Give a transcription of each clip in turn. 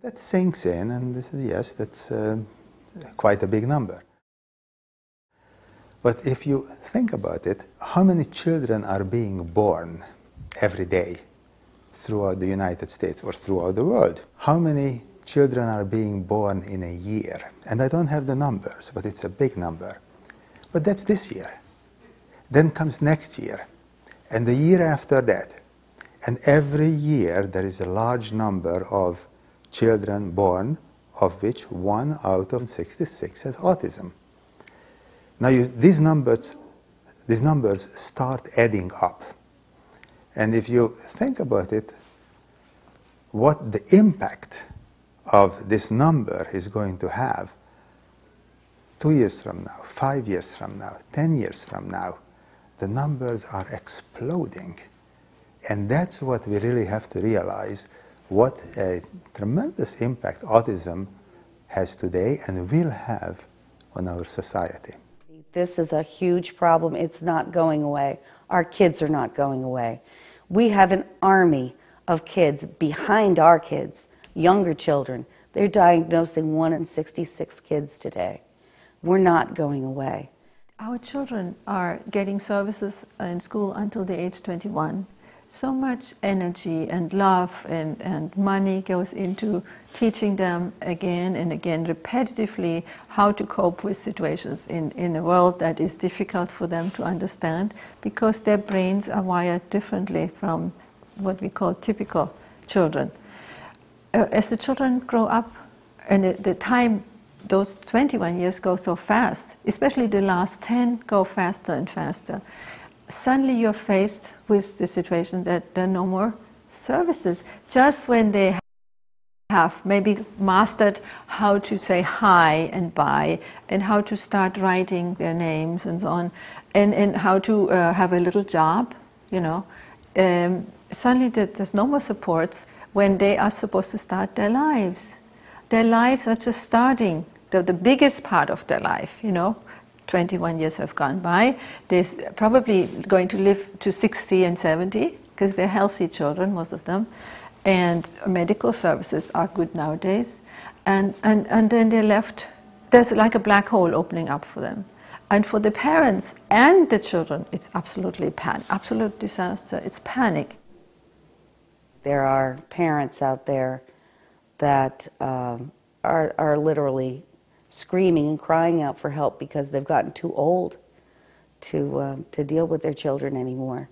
That sinks in, and this is, yes, that's quite a big number. But if you think about it, how many children are being born every day throughout the United States or throughout the world? How many children are being born in a year? And I don't have the numbers, but it's a big number. But that's this year. Then comes next year, and the year after that. And every year there is a large number of children born, of which 1 out of 66 has autism. Now these numbers start adding up. And if you think about it, what the impact of this number is going to have 2 years from now, 5 years from now, 10 years from now, the numbers are exploding. And that's what we really have to realize, what a tremendous impact autism has today and will have on our society. This is a huge problem. It's not going away. Our kids are not going away. We have an army of kids behind our kids, younger children. They're diagnosing 1 in 66 kids today. We're not going away. Our children are getting services in school until the age 21. So much energy and love and money goes into teaching them again and again repetitively how to cope with situations in a world that is difficult for them to understand, because their brains are wired differently from what we call typical children. As the children grow up, and the time, those 21 years go so fast, especially the last 10 go faster and faster. Suddenly you're faced with the situation that there are no more services. Just when they have maybe mastered how to say hi and bye, and how to start writing their names and so on, and how to have a little job, you know, suddenly there's no more supports when they are supposed to start their lives. Their lives are just starting, the biggest part of their life, you know. 21 years have gone by. They're probably going to live to 60 and 70 because they're healthy children, most of them. And medical services are good nowadays. And then they're left, there's like a black hole opening up for them. And for the parents and the children, it's absolutely absolute disaster. It's panic. There are parents out there that are literally screaming and crying out for help because they've gotten too old to deal with their children anymore.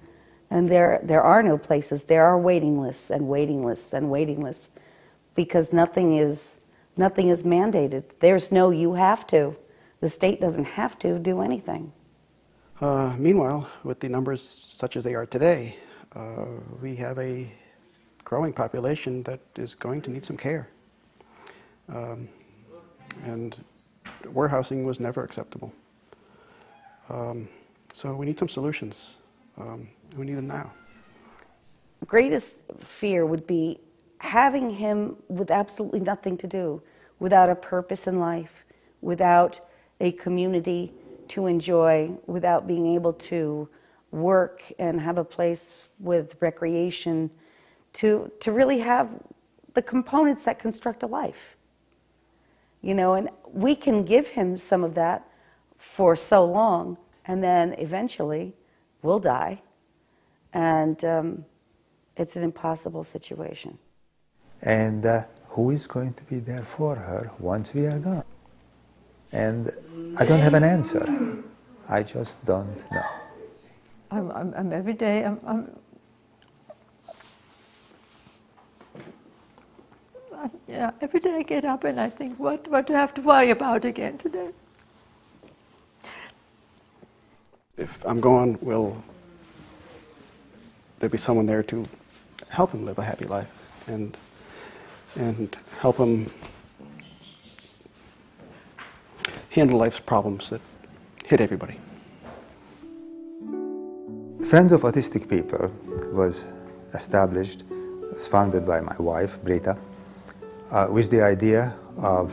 And there are no places. There are waiting lists and waiting lists and waiting lists because nothing is mandated. There's no you have to. The state doesn't have to do anything. Meanwhile, with the numbers such as they are today, we have a growing population that is going to need some care. And warehousing was never acceptable. So we need some solutions. We need them now. Greatest fear would be having him with absolutely nothing to do, without a purpose in life, without a community to enjoy, without being able to work and have a place with recreation, to really have the components that construct a life. You know, and we can give him some of that for so long, and then eventually we'll die, and it's an impossible situation. And who is going to be there for her once we are gone? And I don't have an answer. I just don't know. I'm every day, yeah, every day I get up and I think, what do I have to worry about again today? If I'm gone, will there be someone there to help him live a happy life and help him handle life's problems that hit everybody? Friends of Autistic People was established, was founded by my wife, Brita, with the idea of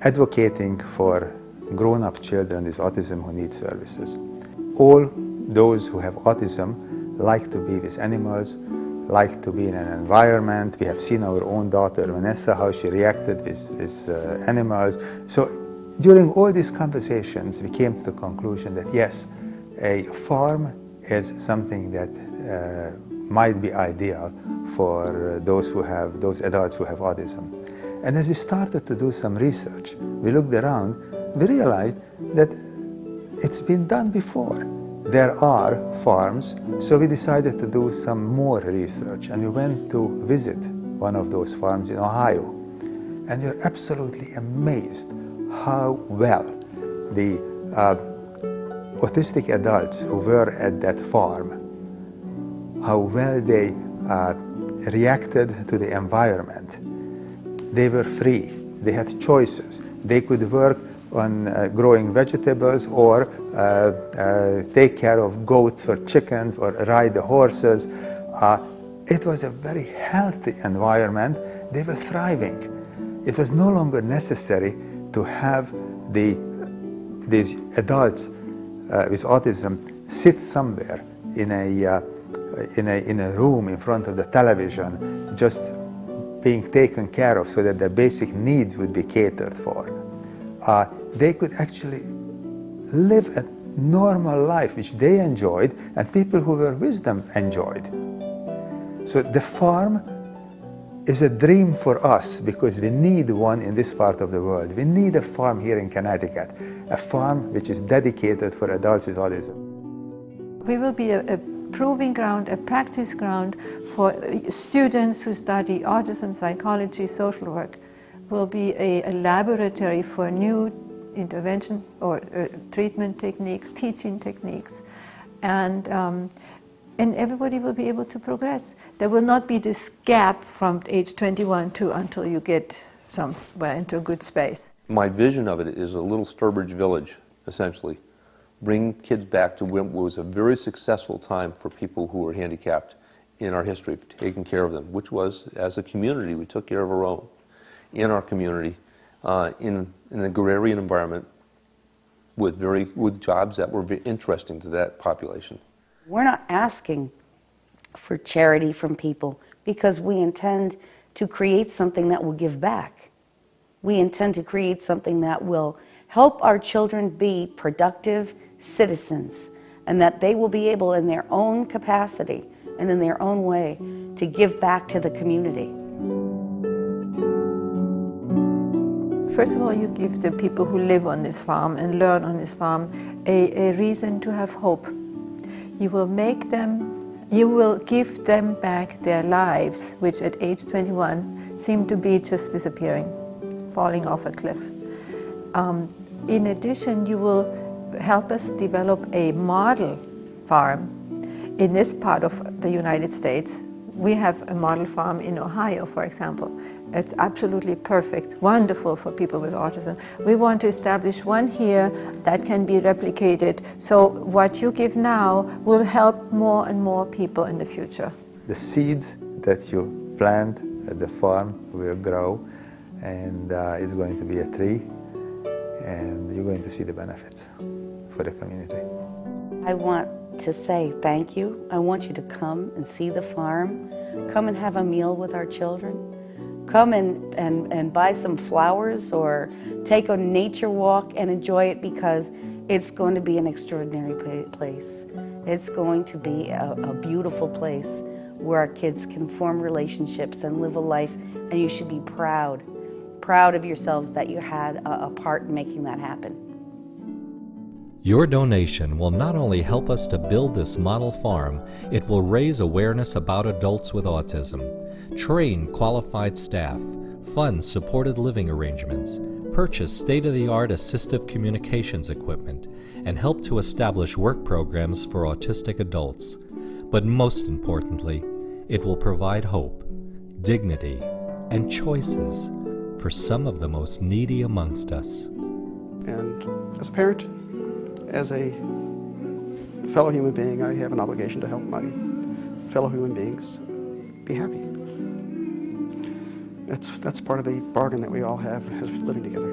advocating for grown-up children with autism who need services. All those who have autism like to be with animals, like to be in an environment. We have seen our own daughter Vanessa, how she reacted with animals. So during all these conversations, we came to the conclusion that yes, a farm is something that might be ideal for those adults who have autism. And as we started to do some research, we looked around, we realized that it's been done before. There are farms, so we decided to do some more research, and we went to visit one of those farms in Ohio. And we were absolutely amazed how well the autistic adults who were at that farm, how well they reacted to the environment. They were free, they had choices, they could work on growing vegetables or take care of goats or chickens or ride the horses. It was a very healthy environment. They were thriving. It was no longer necessary to have these adults with autism sit somewhere in a room in front of the television, just being taken care of so that their basic needs would be catered for. They could actually live a normal life which they enjoyed and people who were with them enjoyed. So the farm is a dream for us because we need one in this part of the world. We need a farm here in Connecticut, a farm which is dedicated for adults with autism. We will be a proving ground, a practice ground for students who study autism, psychology, social work. Will be a laboratory for new intervention or treatment techniques, teaching techniques, and everybody will be able to progress. There will not be this gap from age 21 to until you get somewhere into a good space. My vision of it is a little Sturbridge village, essentially. Bring kids back to what was a very successful time for people who were handicapped in our history of taking care of them, which was, as a community, we took care of our own. In our community, in an agrarian environment, with jobs that were very interesting to that population. We're not asking for charity from people because we intend to create something that will give back. We intend to create something that will help our children be productive citizens, and that they will be able in their own capacity and in their own way to give back to the community. First of all, you give the people who live on this farm and learn on this farm a reason to have hope. You will give them back their lives, which at age 21 seem to be just disappearing, falling off a cliff. In addition, you will help us develop a model farm. In this part of the United States, we have a model farm in Ohio, for example. It's absolutely perfect, wonderful for people with autism. We want to establish one here that can be replicated, so what you give now will help more and more people in the future. The seeds that you plant at the farm will grow, and it's going to be a tree, and you're going to see the benefits for the community. I want to say thank you. I want you to come and see the farm. Come and have a meal with our children. Come and buy some flowers or take a nature walk and enjoy it, because it's going to be an extraordinary place. It's going to be a beautiful place where our kids can form relationships and live a life, and you should be proud of yourselves that you had a part in making that happen. Your donation will not only help us to build this model farm, it will raise awareness about adults with autism, train qualified staff, fund supported living arrangements, purchase state-of-the-art assistive communications equipment, and help to establish work programs for autistic adults. But most importantly, it will provide hope, dignity, and choices for some of the most needy amongst us. And as a parent, as a fellow human being, I have an obligation to help my fellow human beings be happy. That's part of the bargain that we all have as living together.